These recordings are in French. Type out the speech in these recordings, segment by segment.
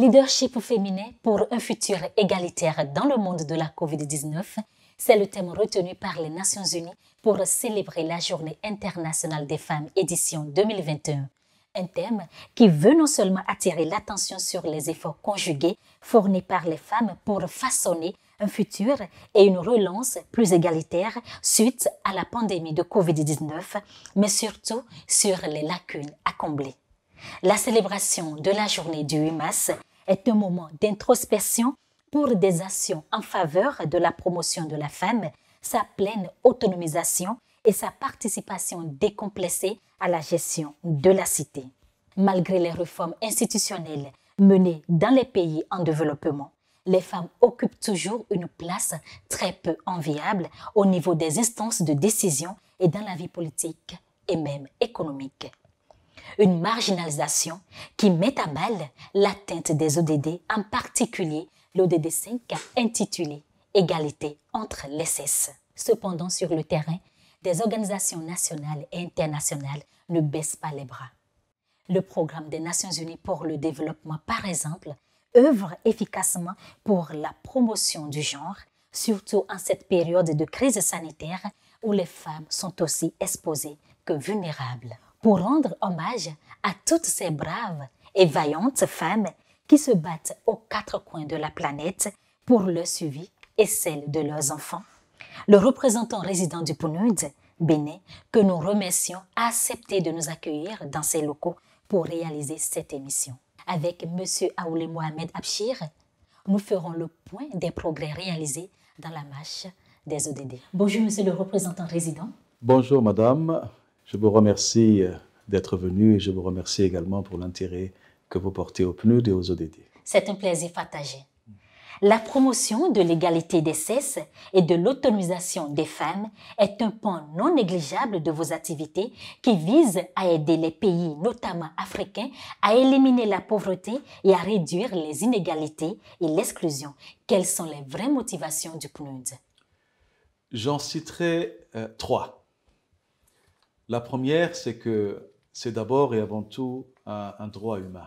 Leadership féminin pour un futur égalitaire dans le monde de la COVID-19, c'est le thème retenu par les Nations Unies pour célébrer la Journée internationale des femmes édition 2021. Un thème qui veut non seulement attirer l'attention sur les efforts conjugués fournis par les femmes pour façonner un futur et une relance plus égalitaire suite à la pandémie de COVID-19, mais surtout sur les lacunes à combler. La célébration de la journée du 8 mars est un moment d'introspection pour des actions en faveur de la promotion de la femme, sa pleine autonomisation et sa participation décomplexée à la gestion de la cité. Malgré les réformes institutionnelles menées dans les pays en développement, les femmes occupent toujours une place très peu enviable au niveau des instances de décision et dans la vie politique et même économique. Une marginalisation qui met à mal l'atteinte des ODD, en particulier l'ODD 5 intitulé « Égalité entre les sexes ». Cependant, sur le terrain, des organisations nationales et internationales ne baissent pas les bras. Le programme des Nations Unies pour le développement, par exemple, œuvre efficacement pour la promotion du genre, surtout en cette période de crise sanitaire où les femmes sont aussi exposées que vulnérables. Pour rendre hommage à toutes ces braves et vaillantes femmes qui se battent aux quatre coins de la planète pour leur suivi et celle de leurs enfants, le représentant résident du PNUD, Bénin, que nous remercions, a accepté de nous accueillir dans ses locaux pour réaliser cette émission. Avec M. Aoulé Mohamed Abchir, nous ferons le point des progrès réalisés dans la marche des ODD. Bonjour, Monsieur le représentant résident. Bonjour, Madame. Je vous remercie d'être venu et je vous remercie également pour l'intérêt que vous portez au PNUD et aux ODD. C'est un plaisir partagé. La promotion de l'égalité des sexes et de l'autonomisation des femmes est un pan non négligeable de vos activités qui visent à aider les pays, notamment africains, à éliminer la pauvreté et à réduire les inégalités et l'exclusion. Quelles sont les vraies motivations du PNUD? J'en citerai trois. La première, c'est que c'est d'abord et avant tout un droit humain.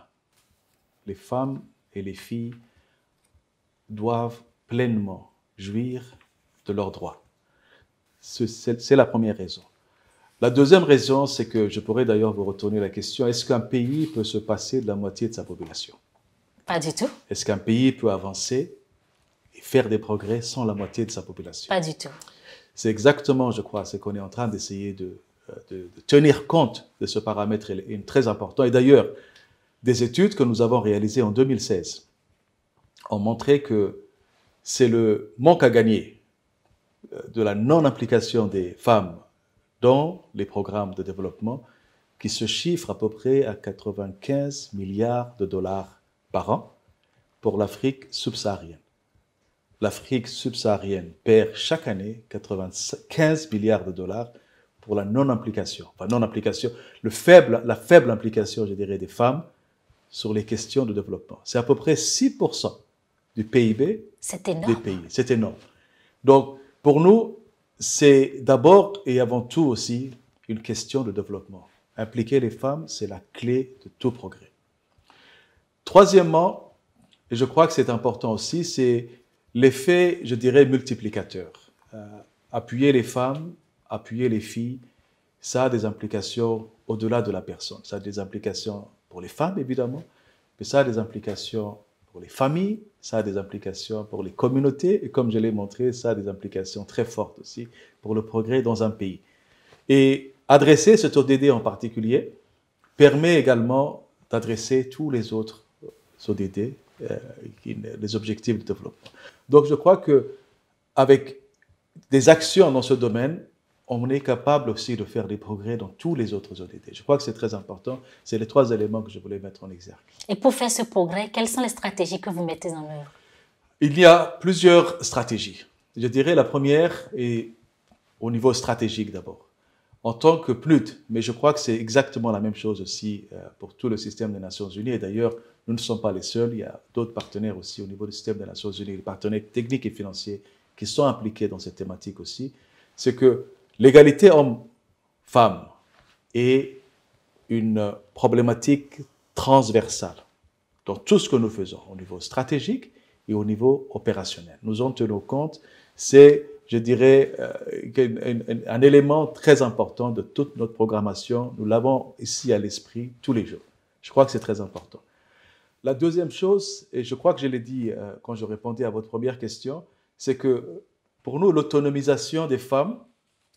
Les femmes et les filles doivent pleinement jouir de leurs droits. C'est la première raison. La deuxième raison, c'est que je pourrais d'ailleurs vous retourner la question, est-ce qu'un pays peut se passer de la moitié de sa population? Pas du tout. Est-ce qu'un pays peut avancer et faire des progrès sans la moitié de sa population? Pas du tout. C'est exactement, je crois, ce qu'on est en train d'essayer de tenir compte de ce paramètre très important. Et d'ailleurs, des études que nous avons réalisées en 2016 ont montré que c'est le manque à gagner de la non-implication des femmes dans les programmes de développement qui se chiffre à peu près à 95 milliards de dollars par an pour l'Afrique subsaharienne. L'Afrique subsaharienne perd chaque année 95 milliards de dollars pour la non-implication, enfin non-implication, la faible implication, je dirais, des femmes sur les questions de développement. C'est à peu près 6% du PIB des pays. C'est énorme. Donc, pour nous, c'est d'abord et avant tout aussi une question de développement. Impliquer les femmes, c'est la clé de tout progrès. Troisièmement, et je crois que c'est important aussi, c'est l'effet, je dirais, multiplicateur. Appuyer les femmes, appuyer les filles, ça a des implications au-delà de la personne. Ça a des implications pour les femmes, évidemment, mais ça a des implications pour les familles, ça a des implications pour les communautés, et comme je l'ai montré, ça a des implications très fortes aussi pour le progrès dans un pays. Et adresser cet ODD en particulier permet également d'adresser tous les autres ODD, les objectifs de développement. Donc je crois qu'avec des actions dans ce domaine, on est capable aussi de faire des progrès dans tous les autres ODD. Je crois que c'est très important. C'est les trois éléments que je voulais mettre en exergue. Et pour faire ce progrès, quelles sont les stratégies que vous mettez en œuvre? Il y a plusieurs stratégies. Je dirais la première est au niveau stratégique d'abord. En tant que PNUD, mais je crois que c'est exactement la même chose aussi pour tout le système des Nations Unies. Et d'ailleurs, nous ne sommes pas les seuls. Il y a d'autres partenaires aussi au niveau du système des Nations Unies, les partenaires techniques et financiers qui sont impliqués dans cette thématique aussi. C'est que l'égalité homme-femme est une problématique transversale dans tout ce que nous faisons, au niveau stratégique et au niveau opérationnel. Nous en tenons compte, c'est, je dirais, un élément très important de toute notre programmation. Nous l'avons ici à l'esprit tous les jours. Je crois que c'est très important. La deuxième chose, et je crois que je l'ai dit quand je répondais à votre première question, c'est que pour nous, l'autonomisation des femmes,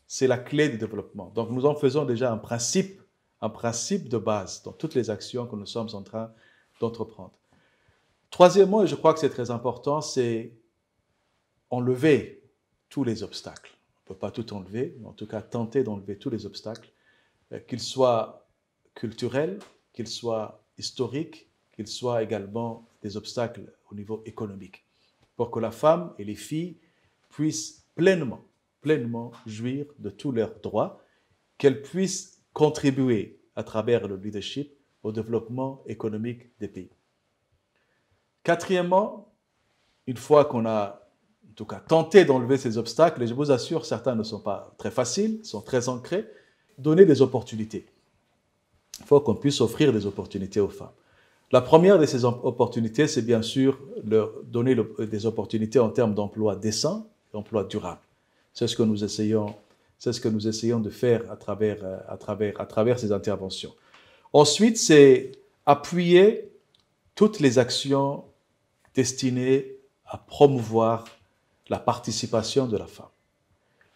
c'est la clé du développement. Donc nous en faisons déjà un principe de base dans toutes les actions que nous sommes en train d'entreprendre. Troisièmement, et je crois que c'est très important, c'est enlever tous les obstacles. On ne peut pas tout enlever, mais en tout cas tenter d'enlever tous les obstacles, qu'ils soient culturels, qu'ils soient historiques, qu'ils soient également des obstacles au niveau économique, pour que la femme et les filles puissent pleinement jouir de tous leurs droits, qu'elles puissent contribuer à travers le leadership au développement économique des pays. Quatrièmement, une fois qu'on a en tout cas tenté d'enlever ces obstacles, et je vous assure, certains ne sont pas très faciles, sont très ancrés, donner des opportunités. Il faut qu'on puisse offrir des opportunités aux femmes. La première de ces opportunités, c'est bien sûr leur donner des opportunités en termes d'emploi décent, d'emploi durable. C'est ce que nous essayons de faire à travers ces interventions. Ensuite, c'est appuyer toutes les actions destinées à promouvoir la participation de la femme.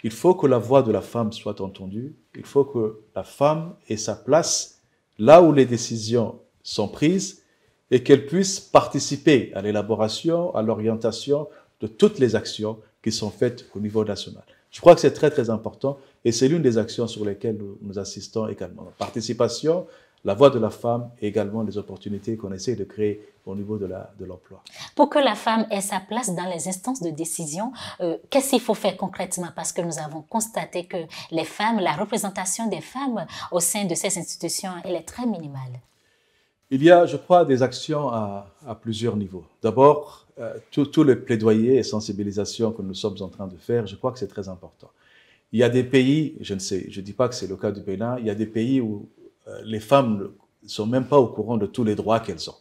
Il faut que la voix de la femme soit entendue. Il faut que la femme ait sa place là où les décisions sont prises et qu'elle puisse participer à l'élaboration, à l'orientation de toutes les actions qui sont faites au niveau national. Je crois que c'est très, très important et c'est l'une des actions sur lesquelles nous assistons également. La participation, la voix de la femme et également les opportunités qu'on essaie de créer au niveau de l'emploi. Pour que la femme ait sa place dans les instances de décision, qu'est-ce qu'il faut faire concrètement? Parce que nous avons constaté que les femmes, la représentation des femmes au sein de ces institutions, elle est très minimale. Il y a, je crois, des actions à plusieurs niveaux. D'abord, tout le plaidoyer et sensibilisation que nous sommes en train de faire, je crois que c'est très important. Il y a des pays, je ne dis pas que c'est le cas du Bénin, il y a des pays où les femmes ne sont même pas au courant de tous les droits qu'elles ont.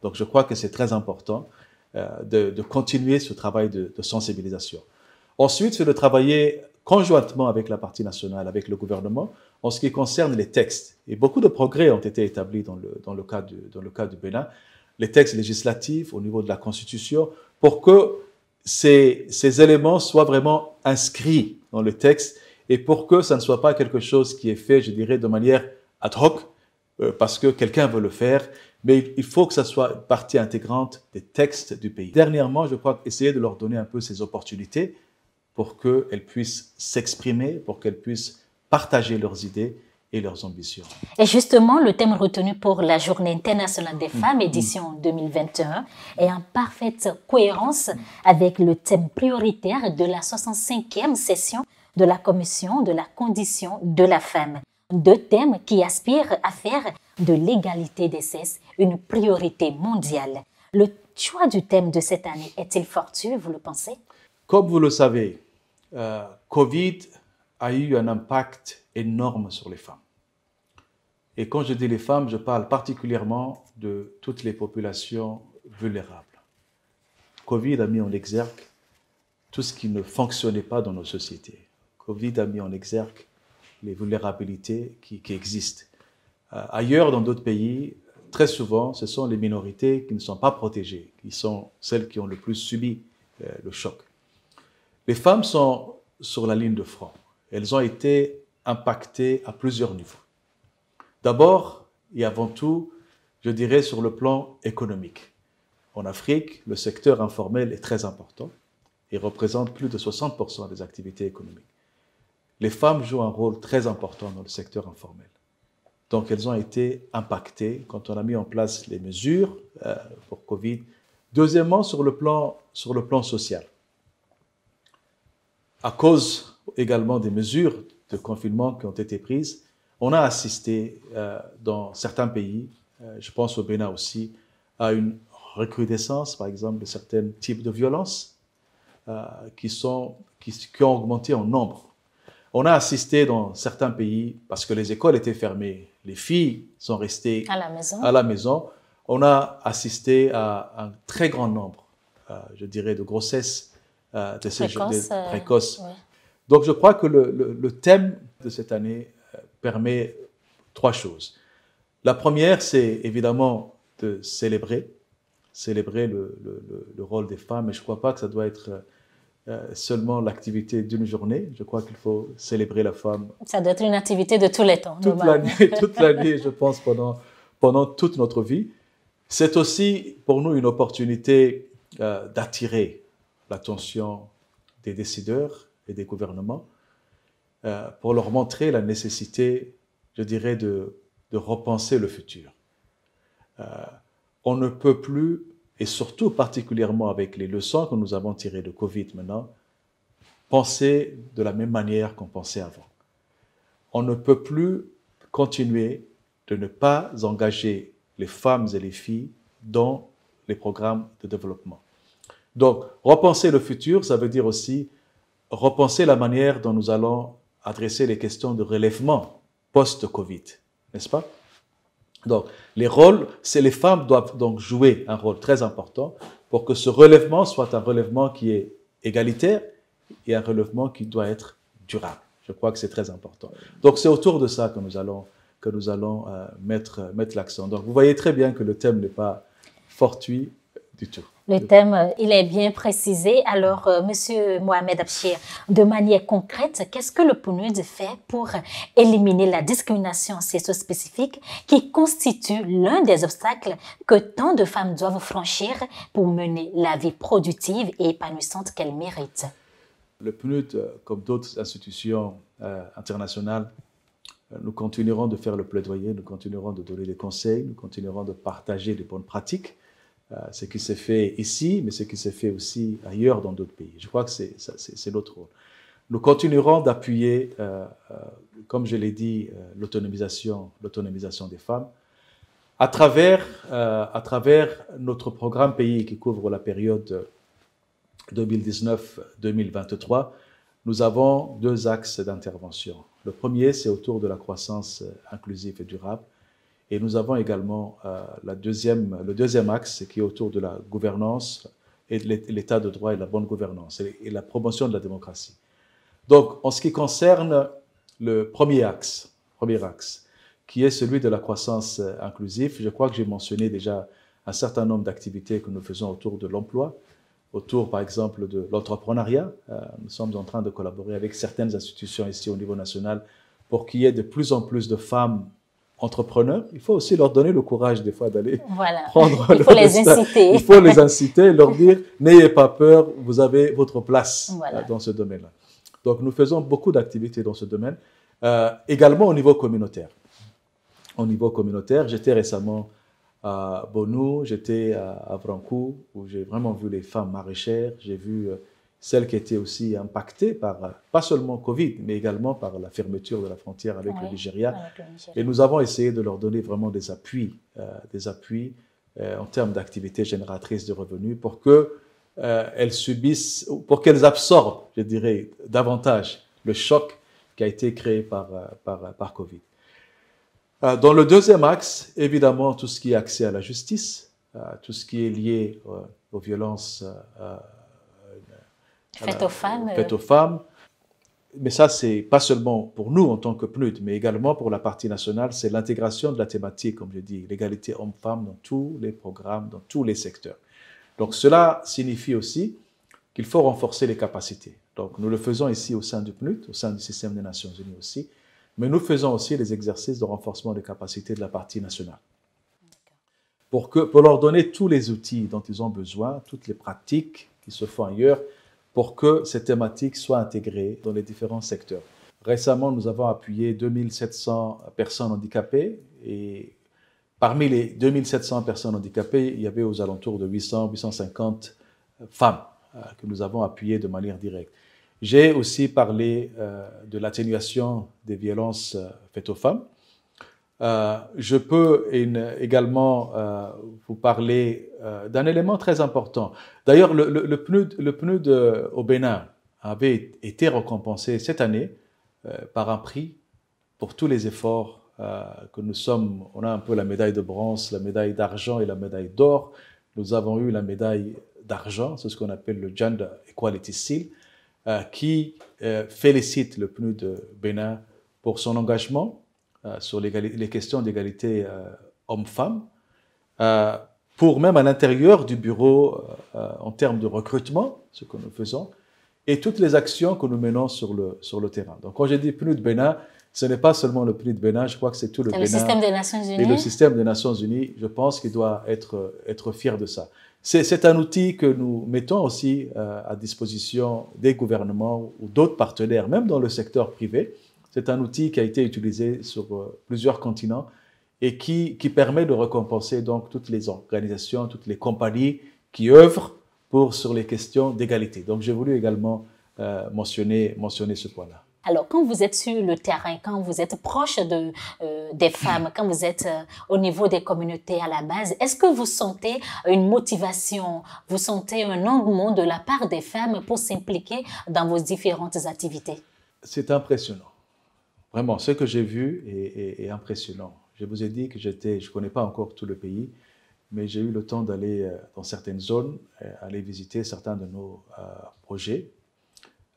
Donc je crois que c'est très important de continuer ce travail de sensibilisation. Ensuite, c'est de travailler conjointement avec la partie nationale, avec le gouvernement, en ce qui concerne les textes. Et beaucoup de progrès ont été établis dans le cas du Bénin, les textes législatifs au niveau de la Constitution, pour que ces éléments soient vraiment inscrits dans le texte et pour que ça ne soit pas quelque chose qui est fait, je dirais, de manière ad hoc, parce que quelqu'un veut le faire, mais il faut que ça soit une partie intégrante des textes du pays. Dernièrement, je crois essayer de leur donner un peu ces opportunités pour qu'elles puissent s'exprimer, pour qu'elles puissent partager leurs idées et leurs ambitions. Et justement, le thème retenu pour la Journée internationale des femmes, édition 2021, est en parfaite cohérence avec le thème prioritaire de la 65e session de la Commission de la condition de la femme. Deux thèmes qui aspirent à faire de l'égalité des sexes une priorité mondiale. Le choix du thème de cette année est-il fortuit, vous le pensez? Comme vous le savez, Covid a eu un impact énorme sur les femmes. Et quand je dis les femmes, je parle particulièrement de toutes les populations vulnérables. Covid a mis en exergue tout ce qui ne fonctionnait pas dans nos sociétés. Covid a mis en exergue les vulnérabilités qui existent. Ailleurs, dans d'autres pays, très souvent, ce sont les minorités qui ne sont pas protégées, qui sont celles qui ont le plus subi le choc. Les femmes sont sur la ligne de front. Elles ont été impactées à plusieurs niveaux. D'abord et avant tout, je dirais sur le plan économique. En Afrique, le secteur informel est très important et représente plus de 60% des activités économiques. Les femmes jouent un rôle très important dans le secteur informel. Donc, elles ont été impactées quand on a mis en place les mesures pour Covid. Deuxièmement, sur le plan social. À cause également des mesures de confinement qui ont été prises, on a assisté dans certains pays, je pense au Bénin aussi, à une recrudescence, par exemple, de certains types de violences qui ont augmenté en nombre. On a assisté dans certains pays, parce que les écoles étaient fermées, les filles sont restées à la maison, on a assisté à un très grand nombre, je dirais, de grossesses précoces. Ouais. Donc, je crois que le thème de cette année permet trois choses. La première, c'est évidemment de célébrer le rôle des femmes, et je ne crois pas que ça doit être seulement l'activité d'une journée. Je crois qu'il faut célébrer la femme. Ça doit être une activité de tous les temps. Toute l'année, je pense, pendant toute notre vie. C'est aussi pour nous une opportunité d'attirer l'attention des décideurs et des gouvernements pour leur montrer la nécessité, je dirais, de repenser le futur. On ne peut plus, et surtout particulièrement avec les leçons que nous avons tirées de Covid maintenant, penser de la même manière qu'on pensait avant. On ne peut plus continuer de ne pas engager les femmes et les filles dans les programmes de développement. Donc, repenser le futur, ça veut dire aussi repenser la manière dont nous allons adresser les questions de relèvement post-Covid, n'est-ce pas? Donc, les femmes doivent donc jouer un rôle très important pour que ce relèvement soit un relèvement qui est égalitaire et un relèvement qui doit être durable. Je crois que c'est très important. Donc, c'est autour de ça que nous allons mettre l'accent. Donc, vous voyez très bien que le thème n'est pas fortuit du tout. Le thème, il est bien précisé. Alors, Monsieur Mohamed Abchir, de manière concrète, qu'est-ce que le PNUD fait pour éliminer la discrimination socio-spécifique qui constitue l'un des obstacles que tant de femmes doivent franchir pour mener la vie productive et épanouissante qu'elles méritent? Le PNUD, comme d'autres institutions internationales, nous continuerons de faire le plaidoyer, nous continuerons de donner des conseils, nous continuerons de partager des bonnes pratiques. Ce qui s'est fait ici, mais ce qui s'est fait aussi ailleurs dans d'autres pays. Je crois que c'est notre rôle. Nous continuerons d'appuyer, comme je l'ai dit, l'autonomisation des femmes à travers notre programme pays qui couvre la période 2019-2023. Nous avons deux axes d'intervention. Le premier, c'est autour de la croissance inclusive et durable. Et nous avons également le deuxième axe qui est autour de la gouvernance et de l'état de droit et de la bonne gouvernance et la promotion de la démocratie. Donc, en ce qui concerne le premier axe, qui est celui de la croissance inclusive, je crois que j'ai mentionné déjà un certain nombre d'activités que nous faisons autour de l'emploi, autour, par exemple, de l'entrepreneuriat. Nous sommes en train de collaborer avec certaines institutions ici au niveau national pour qu'il y ait de plus en plus de femmes entrepreneurs. Il faut aussi leur donner le courage des fois d'aller prendre il faut les inciter. Il faut les inciter, leur dire n'ayez pas peur, vous avez votre place dans ce domaine-là. Donc nous faisons beaucoup d'activités dans ce domaine, également au niveau communautaire. Au niveau communautaire, j'étais récemment à Bonou, j'étais à Branco, où j'ai vraiment vu les femmes maraîchères, j'ai vu celles qui étaient aussi impactées par, pas seulement Covid, mais également par la fermeture de la frontière avec le Nigeria. Et nous avons essayé de leur donner vraiment des appuis en termes d'activités génératrices de revenus pour qu'elles absorbent, je dirais, davantage le choc qui a été créé par Covid. Dans le deuxième axe, évidemment, tout ce qui est accès à la justice, tout ce qui est lié aux violences faites aux femmes. Mais ça, c'est pas seulement pour nous en tant que PNUD, mais également pour la partie nationale, c'est l'intégration de la thématique, comme je dis, l'égalité homme-femme dans tous les programmes, dans tous les secteurs. Donc cela signifie aussi qu'il faut renforcer les capacités. Donc nous le faisons ici au sein du PNUD, au sein du système des Nations Unies aussi, mais nous faisons aussi des exercices de renforcement des capacités de la partie nationale. Pour leur donner tous les outils dont ils ont besoin, toutes les pratiques qui se font ailleurs, pour que ces thématiques soient intégrées dans les différents secteurs. Récemment, nous avons appuyé 2700 personnes handicapées et parmi les 2700 personnes handicapées, il y avait aux alentours de 800-850 femmes que nous avons appuyées de manière directe. J'ai aussi parlé de l'atténuation des violences faites aux femmes. Je peux également vous parler d'un élément très important. D'ailleurs, le PNUD au Bénin avait été récompensé cette année par un prix pour tous les efforts que on a un peu la médaille de bronze, la médaille d'argent et la médaille d'or. Nous avons eu la médaille d'argent, c'est ce qu'on appelle le Gender Equality Seal, qui félicite le PNUD de Bénin pour son engagement sur les questions d'égalité hommes-femmes, pour même à l'intérieur du bureau en termes de recrutement, ce que nous faisons, et toutes les actions que nous menons sur le terrain. Donc quand j'ai dit PNUD Bénin, ce n'est pas seulement le PNUD Bénin, je crois que c'est tout le Bénin. Le système des Nations Unies. Et le système des Nations Unies, je pense qu'il doit être fier de ça. C'est un outil que nous mettons aussi à disposition des gouvernements ou d'autres partenaires, même dans le secteur privé. C'est un outil qui a été utilisé sur plusieurs continents et qui permet de récompenser donc toutes les organisations, toutes les compagnies qui œuvrent sur les questions d'égalité. Donc j'ai voulu également mentionner ce point-là. Alors, quand vous êtes sur le terrain, quand vous êtes proche des femmes, quand vous êtes au niveau des communautés à la base, est-ce que vous sentez une motivation, vous sentez un engouement de la part des femmes pour s'impliquer dans vos différentes activités? C'est impressionnant. Vraiment, ce que j'ai vu est impressionnant. Je vous ai dit que je ne connais pas encore tout le pays, mais j'ai eu le temps d'aller dans certaines zones, aller visiter certains de nos projets.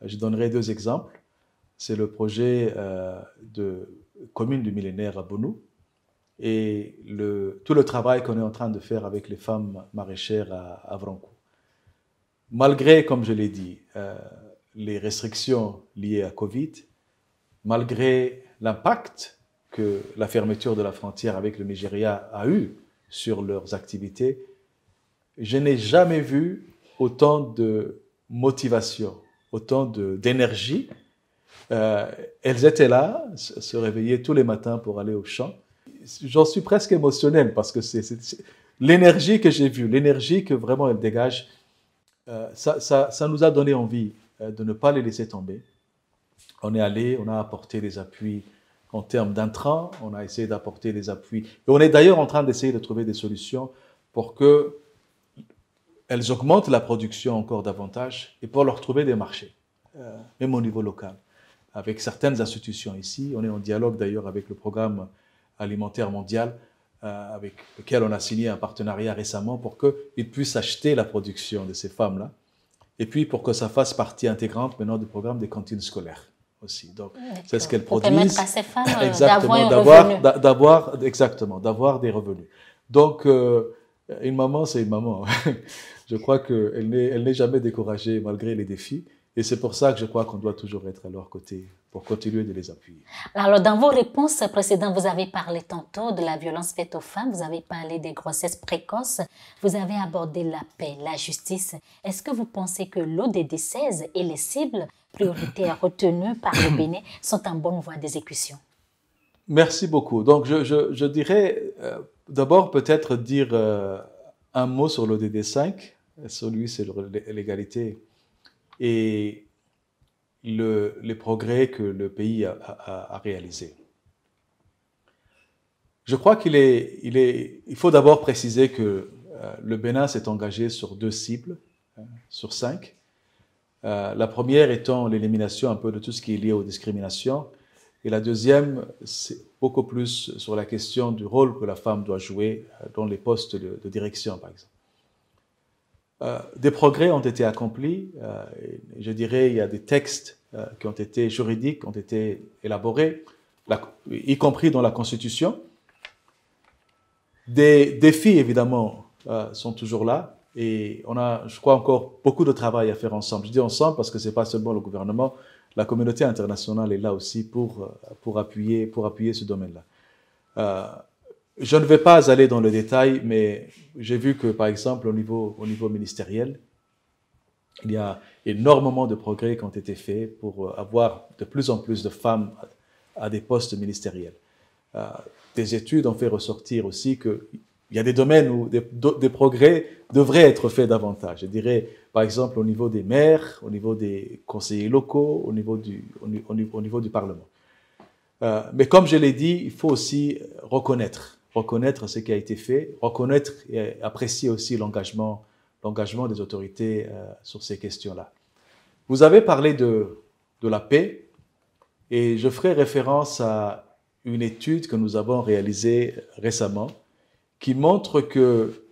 Je donnerai 2 exemples. C'est le projet de commune du millénaire à Bonou et tout le travail qu'on est en train de faire avec les femmes maraîchères à Vrankou. Malgré, comme je l'ai dit, les restrictions liées à Covid, malgré l'impact que la fermeture de la frontière avec le Nigeria a eu sur leurs activités, je n'ai jamais vu autant de motivation, autant d'énergie. Elles étaient là, se réveillaient tous les matins pour aller au champ. J'en suis presque émotionnel parce que c'est l'énergie que j'ai vue, l'énergie que vraiment elles dégagent, ça nous a donné envie de ne pas les laisser tomber. On est allé, on a apporté des appuis en termes d'intrants, on a essayé d'apporter des appuis. Et on est d'ailleurs en train d'essayer de trouver des solutions pour qu'elles augmentent la production encore davantage et pour leur trouver des marchés, même au niveau local. Avec certaines institutions ici. On est en dialogue d'ailleurs avec le Programme alimentaire mondial, avec lequel on a signé un partenariat récemment pour qu'ils puissent acheter la production de ces femmes-là, et puis pour que ça fasse partie intégrante maintenant du programme des cantines scolaires aussi. Donc, c'est ce qu'elles produisent. Pour permettre à ces femmes d'avoir des revenus. Donc, une maman, c'est une maman. Je crois qu'elle n'est jamais découragée malgré les défis. Et c'est pour ça que je crois qu'on doit toujours être à leur côté pour continuer de les appuyer. Alors, dans vos réponses précédentes, vous avez parlé tantôt de la violence faite aux femmes, vous avez parlé des grossesses précoces, vous avez abordé la paix, la justice. Est-ce que vous pensez que l'ODD 16 et les cibles prioritaires retenues par le Bénin sont en bonne voie d'exécution? Merci beaucoup. Donc, je dirais d'abord peut-être dire un mot sur l'ODD 5. Celui, c'est l'égalité et les progrès que le pays a réalisés. Je crois il faut d'abord préciser que le Bénin s'est engagé sur 2 cibles, sur 5. La première étant l'élimination un peu de tout ce qui est lié aux discriminations, et la deuxième, c'est beaucoup plus sur la question du rôle que la femme doit jouer dans les postes de direction, par exemple. Des progrès ont été accomplis. Je dirais il y a des textes qui ont été juridiques, ont été élaborés, y compris dans la Constitution. Des défis, évidemment, sont toujours là. Et on a, je crois, encore beaucoup de travail à faire ensemble. Je dis ensemble parce que ce n'est pas seulement le gouvernement. La communauté internationale est là aussi pour appuyer ce domaine-là. Je ne vais pas aller dans le détail, mais j'ai vu que, par exemple, au niveau ministériel, il y a énormément de progrès qui ont été faits pour avoir de plus en plus de femmes à des postes ministériels. Des études ont fait ressortir aussi qu'il y a des domaines où des progrès devraient être faits davantage. Je dirais, par exemple, au niveau des maires, au niveau des conseillers locaux, au niveau du Parlement. Mais comme je l'ai dit, il faut aussi reconnaître ce qui a été fait, reconnaître et apprécier aussi l'engagement des autorités sur ces questions-là. Vous avez parlé de la paix et je ferai référence à une étude que nous avons réalisée récemment qui montre que,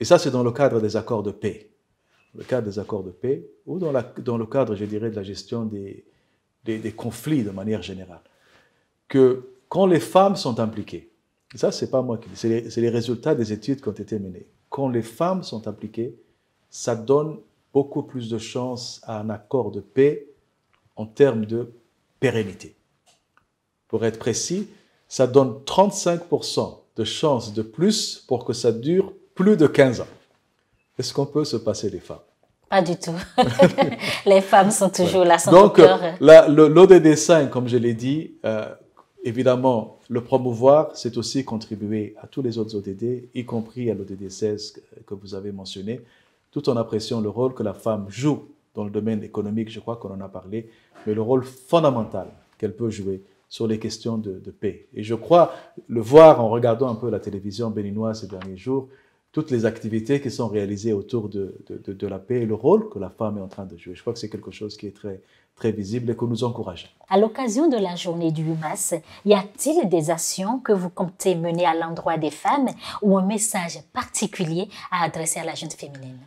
et ça c'est dans le cadre des accords de paix, le cadre des accords de paix, ou dans le cadre, je dirais, de la gestion des conflits de manière générale, que quand les femmes sont impliquées, et ça c'est pas moi qui dis, c'est les résultats des études qui ont été menées, quand les femmes sont impliquées, ça donne beaucoup plus de chances à un accord de paix en termes de pérennité. Pour être précis, ça donne 35% de chances de plus pour que ça dure plus de 15 ans. Est-ce qu'on peut se passer des femmes? Pas du tout. Les femmes sont toujours là, sont donc, au cœur. l'ODD 5, comme je l'ai dit, évidemment, le promouvoir, c'est aussi contribuer à tous les autres ODD, y compris à l'ODD 16 que vous avez mentionné, tout en appréciant le rôle que la femme joue dans le domaine économique, je crois qu'on en a parlé, mais le rôle fondamental qu'elle peut jouer sur les questions de paix. Et je crois le voir en regardant un peu la télévision béninoise ces derniers jours, toutes les activités qui sont réalisées autour de la paix et le rôle que la femme est en train de jouer. Je crois que c'est quelque chose qui est très, très visible et que nous encourageons. À l'occasion de la journée du 8 mars, y a-t-il des actions que vous comptez mener à l'endroit des femmes ou un message particulier à adresser à la jeune féminine?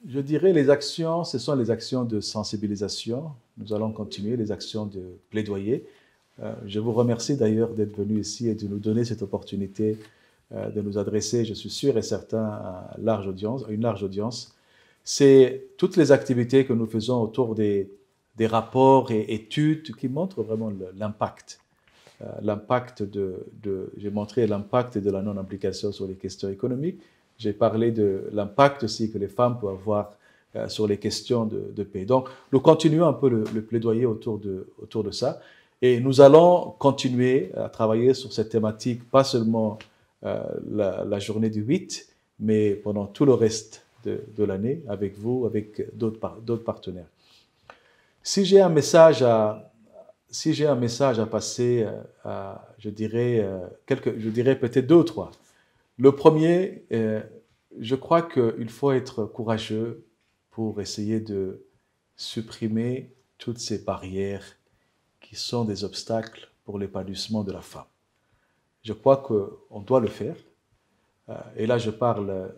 Je dirais les actions, ce sont les actions de sensibilisation. Nous allons continuer les actions de plaidoyer. Je vous remercie d'ailleurs d'être venu ici et de nous donner cette opportunité de nous adresser, je suis sûr et certain, à une large audience. C'est toutes les activités que nous faisons autour des rapports et études qui montrent vraiment l'impact. J'ai montré l'impact de la non-implication sur les questions économiques. J'ai parlé de l'impact aussi que les femmes peuvent avoir sur les questions de paix. Donc, nous continuons un peu le plaidoyer autour de ça. Et nous allons continuer à travailler sur cette thématique, pas seulement la journée du 8, mais pendant tout le reste de l'année, avec vous, avec d'autres partenaires. Si j'ai un message à passer, je dirais peut-être 2 ou 3. Le premier, je crois qu'il faut être courageux pour essayer de supprimer toutes ces barrières qui sont des obstacles pour l'épanouissement de la femme. Je crois qu'on doit le faire. Et là, je parle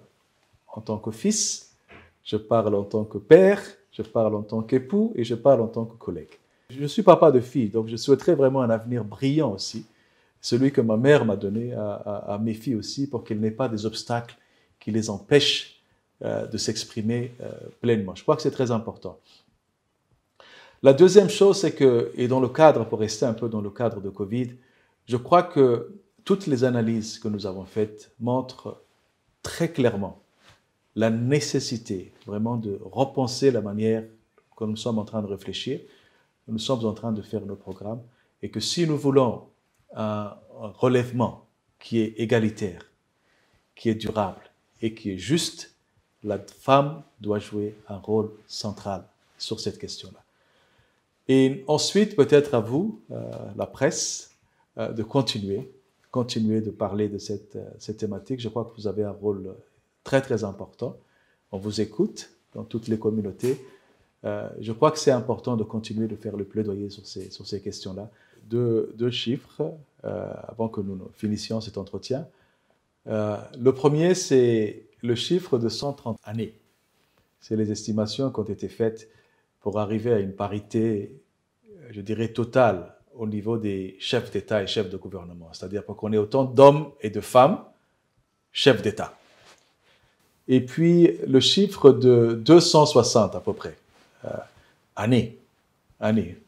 en tant que fils, je parle en tant que père, je parle en tant qu'époux et je parle en tant que collègue. Je suis papa de fille, donc je souhaiterais vraiment un avenir brillant aussi, celui que ma mère m'a donné à mes filles aussi, pour qu'elles n'aient pas des obstacles qui les empêchent de s'exprimer pleinement. Je crois que c'est très important. La deuxième chose, c'est que, et dans le cadre, pour rester un peu dans le cadre de Covid, je crois que toutes les analyses que nous avons faites montrent très clairement la nécessité vraiment de repenser la manière que nous sommes en train de réfléchir, que nous sommes en train de faire nos programmes, et que si nous voulons un relèvement qui est égalitaire, qui est durable et qui est juste, la femme doit jouer un rôle central sur cette question-là. Et ensuite, peut-être à vous, la presse, de continuer de parler de cette thématique. Je crois que vous avez un rôle très, très important. On vous écoute dans toutes les communautés. Je crois que c'est important de continuer de faire le plaidoyer sur ces questions-là. 2 chiffres avant que nous finissions cet entretien. Le premier, c'est le chiffre de 130 années. C'est les estimations qui ont été faites pour arriver à une parité, je dirais, totale au niveau des chefs d'État et chefs de gouvernement. C'est-à-dire pour qu'on ait autant d'hommes et de femmes chefs d'État. Et puis le chiffre de 260 à peu près, années,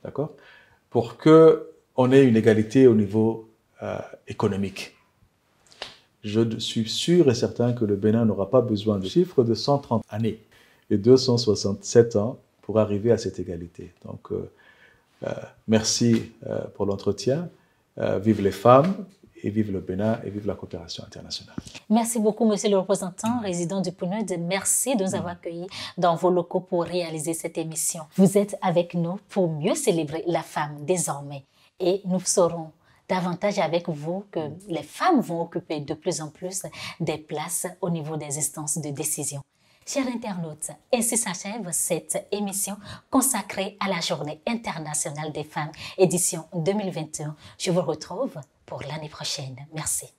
d'accord, pour qu'on ait une égalité au niveau économique. Je suis sûr et certain que le Bénin n'aura pas besoin de chiffre de 130 années et 267 ans pour arriver à cette égalité. Donc, merci pour l'entretien. Vive les femmes et vive le Bénin et vive la coopération internationale. Merci beaucoup, monsieur le représentant, résident du PNUD. Merci de nous avoir accueillis dans vos locaux pour réaliser cette émission. Vous êtes avec nous pour mieux célébrer la femme désormais. Et nous saurons davantage avec vous que les femmes vont occuper de plus en plus des places au niveau des instances de décision. Chers internautes, ainsi s'achève cette émission consacrée à la Journée internationale des femmes, édition 2021. Je vous retrouve pour l'année prochaine. Merci.